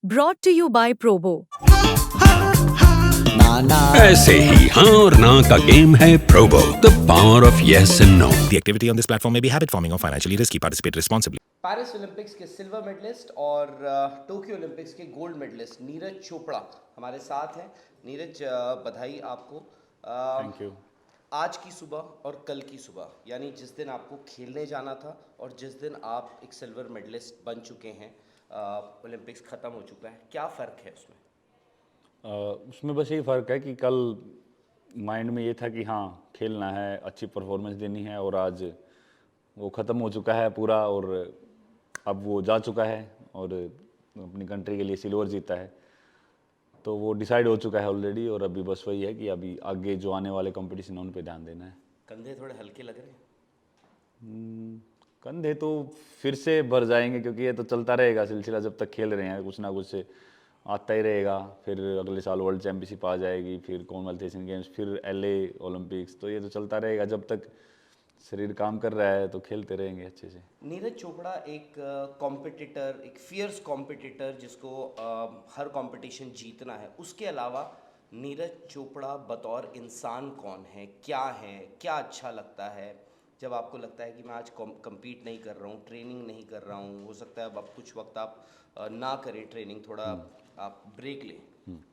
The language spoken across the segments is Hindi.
Brought to you by Probo. ऐसे ही हाँ और ना का गेम है Probo the power of yes and no. The activity on this platform may be habit forming or financially risky. Participate responsibly. Paris Olympics के सिल्वर मेडलिस्ट और टोक्यो ओलंपिक्स के गोल्ड मेडलिस्ट नीरज चोपड़ा हमारे साथ हैं। नीरज, बधाई आपको। Thank you. आज की सुबह और कल की सुबह, यानी जिस दिन आपको खेलने जाना था और जिस दिन आप एक सिल्वर मेडलिस्ट बन चुके हैं, ओलंपिक्स ख़त्म हो चुका है, क्या फ़र्क है उसमें? उसमें बस यही फ़र्क है कि कल माइंड में ये था कि हाँ खेलना है, अच्छी परफॉर्मेंस देनी है, और आज वो ख़त्म हो चुका है पूरा, और अब वो जा चुका है और अपनी कंट्री के लिए सिल्वर जीता है, तो वो डिसाइड हो चुका है ऑलरेडी। और अभी बस वही है कि अभी आगे जो आने वाले कंपटीशन है उन पे ध्यान देना है। कंधे थोड़े हल्के लग रहे हैं? कंधे तो फिर से भर जाएंगे, क्योंकि ये तो चलता रहेगा सिलसिला, जब तक खेल रहे हैं कुछ ना कुछ आता ही रहेगा। फिर अगले साल वर्ल्ड चैंपियनशिप आ जाएगी, फिर कॉमनवेल्थ एशियन गेम्स, फिर एलए ओलंपिक्स, तो ये तो चलता रहेगा। जब तक शरीर काम कर रहा है तो खेलते रहेंगे अच्छे से। नीरज चोपड़ा एक कॉम्पिटिटर, एक फियर्स कॉम्पिटिटर जिसको हर कंपटीशन जीतना है, उसके अलावा नीरज चोपड़ा बतौर इंसान कौन है, क्या अच्छा लगता है जब आपको लगता है कि मैं आज compete नहीं कर रहा हूँ, ट्रेनिंग नहीं कर रहा हूँ, हो सकता है अब कुछ वक्त आप ना करें ट्रेनिंग, थोड़ा आप ब्रेक लें,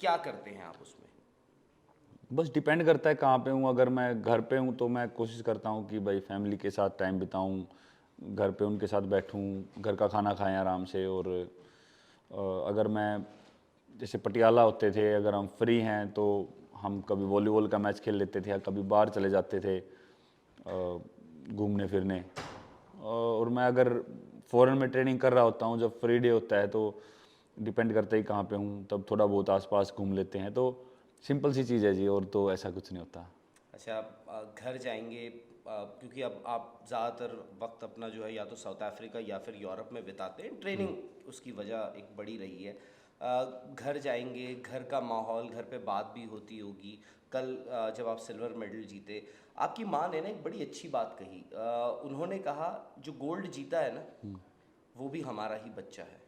क्या करते हैं आप उसमें? बस डिपेंड करता है कहाँ पे हूँ। अगर मैं घर पे हूँ तो मैं कोशिश करता हूँ कि भाई फैमिली के साथ टाइम बिताऊँ, घर पे उनके साथ बैठूँ, घर का खाना खाएं आराम से। और अगर मैं जैसे पटियाला होते थे, अगर हम फ्री हैं तो हम कभी वॉलीबॉल का मैच खेल लेते थे या कभी बाहर चले जाते थे घूमने फिरने। और मैं अगर फ़ॉरेन में ट्रेनिंग कर रहा होता हूँ, जब फ्री डे होता है तो डिपेंड करता है कहाँ पे हूँ, तब थोड़ा बहुत आसपास घूम लेते हैं। तो सिंपल सी चीज़ है जी, और तो ऐसा कुछ नहीं होता। अच्छा, आप घर जाएंगे, क्योंकि अब आप ज़्यादातर वक्त अपना जो है या तो साउथ अफ्रीका या फिर यूरोप में बिताते हैं, ट्रेनिंग उसकी वजह एक बड़ी रही है। घर जाएंगे, घर का माहौल, घर पे बात भी होती होगी। कल जब आप सिल्वर मेडल जीते, आपकी माँ ने ना एक बड़ी अच्छी बात कही। उन्होंने कहा जो गोल्ड जीता है ना, वो भी हमारा ही बच्चा है।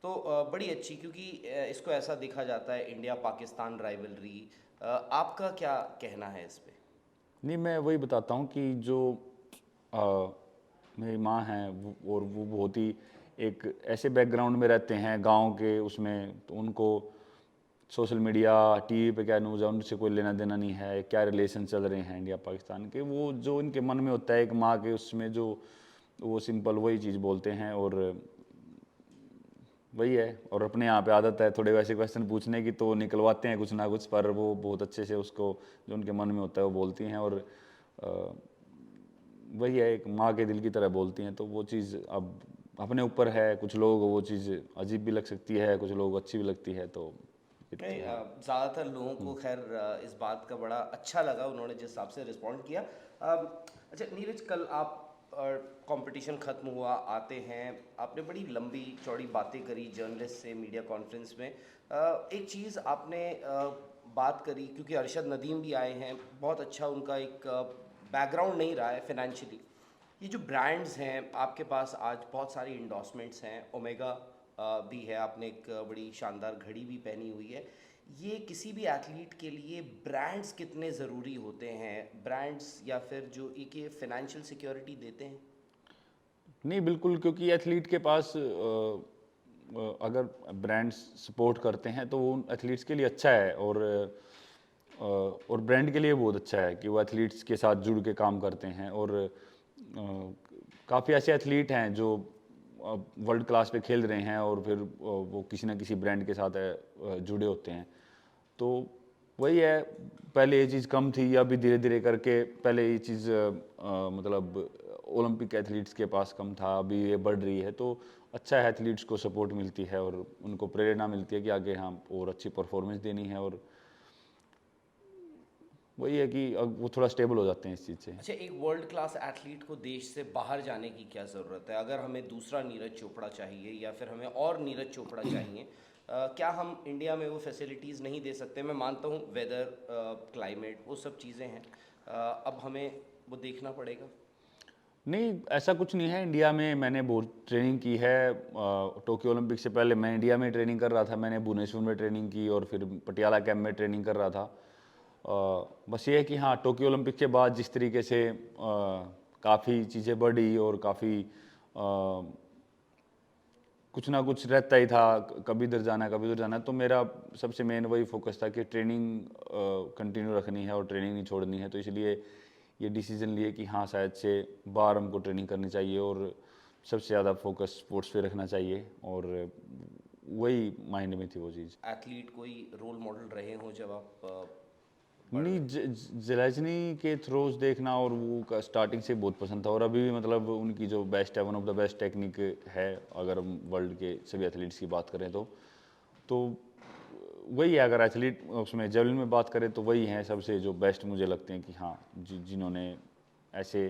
तो बड़ी अच्छी, क्योंकि इसको ऐसा देखा जाता है इंडिया पाकिस्तान राइवलरी। आपका क्या कहना है इस पे? नहीं, मैं वही बताता हूँ कि जो आ, मेरी माँ हैं और वो बहुत ही एक ऐसे बैकग्राउंड में रहते हैं गांव के उसमें, तो उनको सोशल मीडिया टीवी पे क्या न्यूज़ है उनसे कोई लेना देना नहीं है, क्या रिलेशन चल रहे हैं इंडिया पाकिस्तान के। वो जो इनके मन में होता है एक माँ के, उसमें जो वो सिंपल वही चीज़ बोलते हैं, और वही है। और अपने यहाँ पे आदत है थोड़े वैसे क्वेश्चन पूछने की, तो निकलवाते हैं कुछ ना कुछ, पर वो बहुत अच्छे से उसको जो उनके मन में होता है वो बोलती हैं। और वही है, एक माँ के दिल की तरह बोलती हैं। तो वो चीज़ अब अपने ऊपर है, कुछ लोग वो चीज़ अजीब भी लग सकती है, कुछ लोग अच्छी भी लगती है। तो नहीं, ज़्यादातर लोगों को खैर इस बात का बड़ा अच्छा लगा, उन्होंने जिस हिसाब से रिस्पॉन्ड किया। अच्छा नीरज, कल आप कंपटीशन ख़त्म हुआ, आते हैं, आपने बड़ी लंबी चौड़ी बातें करी जर्नलिस्ट से मीडिया कॉन्फ्रेंस में। एक चीज़ आपने बात करी, क्योंकि अरशद नदीम भी आए हैं, बहुत अच्छा उनका एक बैकग्राउंड नहीं रहा है फिनेंशियली। ये जो ब्रांड्स हैं आपके पास, आज बहुत सारी इंडोर्समेंट्स हैं, ओमेगा भी है, आपने एक बड़ी शानदार घड़ी भी पहनी हुई है। ये किसी भी एथलीट के लिए ब्रांड्स कितने ज़रूरी होते हैं, ब्रांड्स या फिर जो एक ये फाइनेंशियल सिक्योरिटी देते हैं? नहीं, बिल्कुल, क्योंकि एथलीट के पास अगर ब्रांड्स सपोर्ट करते हैं तो वो एथलीट्स के लिए अच्छा है, और ब्रांड के लिए बहुत अच्छा है कि वो एथलीट्स के साथ जुड़ के काम करते हैं। और काफ़ी ऐसे एथलीट हैं जो वर्ल्ड क्लास पे खेल रहे हैं और फिर वो किसी ना किसी ब्रांड के साथ जुड़े होते हैं। तो वही है, पहले ये चीज़ कम थी, अभी धीरे धीरे करके, पहले ये चीज़ मतलब ओलंपिक एथलीट्स के पास कम था, अभी ये बढ़ रही है। तो अच्छा है, एथलीट्स को सपोर्ट मिलती है और उनको प्रेरणा मिलती है कि आगे हम और अच्छी परफॉर्मेंस देनी है। और वही है कि अब वो थोड़ा स्टेबल हो जाते हैं इस चीज़ से। अच्छा, एक वर्ल्ड क्लास एथलीट को देश से बाहर जाने की क्या ज़रूरत है? अगर हमें दूसरा नीरज चोपड़ा चाहिए या फिर हमें और नीरज चोपड़ा चाहिए, क्या हम इंडिया में वो फैसिलिटीज़ नहीं दे सकते? मैं मानता हूँ वेदर, क्लाइमेट, वो सब चीज़ें हैं, अब हमें वो देखना पड़ेगा। नहीं, ऐसा कुछ नहीं है। इंडिया में मैंने बहुत ट्रेनिंग की है। टोक्यो ओलंपिक से पहले मैं इंडिया में ट्रेनिंग कर रहा था। मैंने भुवनेश्वर में ट्रेनिंग की और फिर पटियाला कैंप में ट्रेनिंग कर रहा था। बस ये है कि हाँ, टोक्यो ओलंपिक के बाद जिस तरीके से काफ़ी चीज़ें बढ़ी और काफ़ी कुछ ना कुछ रहता ही था, कभी इधर जाना है कभी उधर जाना है, तो मेरा सबसे मेन वही फोकस था कि ट्रेनिंग कंटिन्यू रखनी है और ट्रेनिंग नहीं छोड़नी है। तो इसलिए ये डिसीजन लिए कि हाँ, शायद से बाहर हमको ट्रेनिंग करनी चाहिए और सबसे ज़्यादा फोकस स्पोर्ट्स पे रखना चाहिए, और वही माइंड में थी वो चीज़। एथलीट कोई रोल मॉडल रहे हो जब आप नहीं, ज़ेलेज़नी के थ्रोज देखना और वो स्टार्टिंग से बहुत पसंद था, और अभी भी मतलब उनकी जो बेस्ट है, one of the best technique है अगर हम वर्ल्ड के सभी एथलीट्स की बात करें तो वही है। अगर एथलीट उसमें जेवलिन में बात करें तो वही हैं सबसे जो बेस्ट मुझे लगते हैं कि हाँ, जिन्होंने ऐसे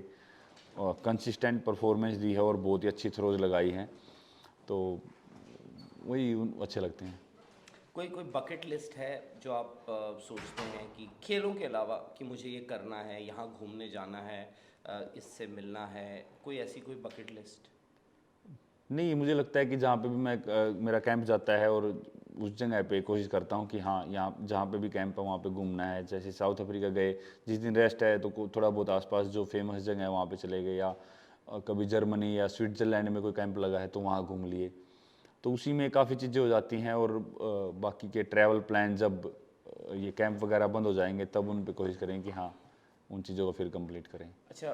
कंसिस्टेंट परफॉर्मेंस दी है और बहुत ही अच्छी थ्रोज लगाई हैं, तो वही अच्छे लगते हैं। कोई बकेट लिस्ट है जो आप सोचते हैं कि खेलों के अलावा कि मुझे ये करना है, यहाँ घूमने जाना है, इससे मिलना है, कोई ऐसी कोई बकेट लिस्ट? नहीं, मुझे लगता है कि जहाँ पे भी मेरा कैंप जाता है और उस जगह पे कोशिश करता हूँ कि हाँ, यहाँ जहाँ पे भी कैंप है वहाँ पे घूमना है। जैसे साउथ अफ्रीका गए, जिस दिन रेस्ट है तो थोड़ा बहुत आसपास जो फेमस जगह है वहाँ पे चले गए, या कभी जर्मनी या स्विट्ज़रलैंड में कोई कैंप लगा है तो वहाँ घूम लिए। तो उसी में काफ़ी चीज़ें हो जाती हैं, और बाकी के ट्रैवल प्लान जब ये कैंप वगैरह बंद हो जाएंगे तब उन पे कोशिश करें कि हाँ, उन चीज़ों को फिर कंप्लीट करें। अच्छा,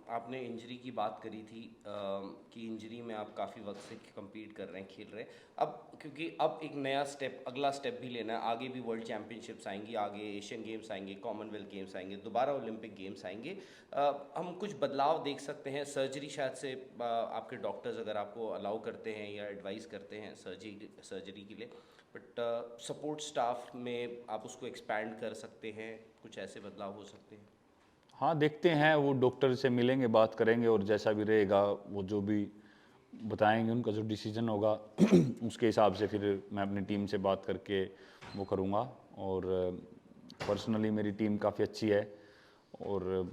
आपने इंजरी की बात करी थी कि इंजरी में आप काफ़ी वक्त से compete कर रहे हैं, खेल रहे हैं। अब क्योंकि अब एक नया स्टेप, अगला स्टेप भी लेना है, आगे भी वर्ल्ड चैम्पियनशिप्स आएंगी, आगे एशियन गेम्स आएंगे, कॉमनवेल्थ गेम्स आएंगे, दोबारा ओलंपिक गेम्स आएंगे। हम कुछ बदलाव देख सकते हैं। सर्जरी शायद से आपके डॉक्टर्स अगर आपको अलाउ करते हैं या एडवाइस करते हैं सर्जरी के लिए, बट सपोर्ट स्टाफ में आप उसको एक्सपैंड कर सकते हैं, कुछ ऐसे बदलाव हो सकते हैं? हाँ, देखते हैं, वो डॉक्टर से मिलेंगे, बात करेंगे, और जैसा भी रहेगा वो जो भी बताएंगे, उनका जो डिसीजन होगा उसके हिसाब से फिर मैं अपनी टीम से बात करके वो करूँगा। और पर्सनली मेरी टीम काफ़ी अच्छी है और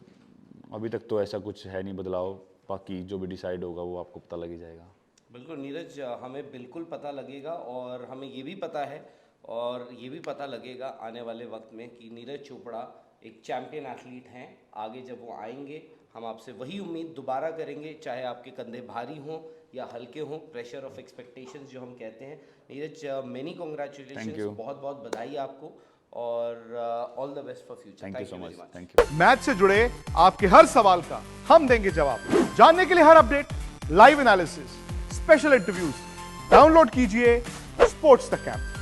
अभी तक तो ऐसा कुछ है नहीं बदलाव। बाकी जो भी डिसाइड होगा वो आपको पता लग ही जाएगा। बिल्कुल नीरज, हमें बिल्कुल पता लगेगा, और हमें ये भी पता है और ये भी पता लगेगा आने वाले वक्त में कि नीरज चोपड़ा एक चैम्पियन एथलीट हैं। आगे जब वो आएंगे हम आपसे वही उम्मीद दोबारा करेंगे, चाहे आपके कंधे भारी हों या हल्के हों। प्रेशर ऑफ एक्सपेक्टेशंस जो हम कहते हैं। नीरज, मेनी कॉन्ग्रेचुलेशंस, बहुत बहुत बधाई आपको, और all the best for future. Thank you so much. Thank you. Match से जुड़े आपके हर सवाल का हम देंगे जवाब। जानने के लिए हर update, live analysis, special interviews, download कीजिए स्पोर्ट्स द कैंप।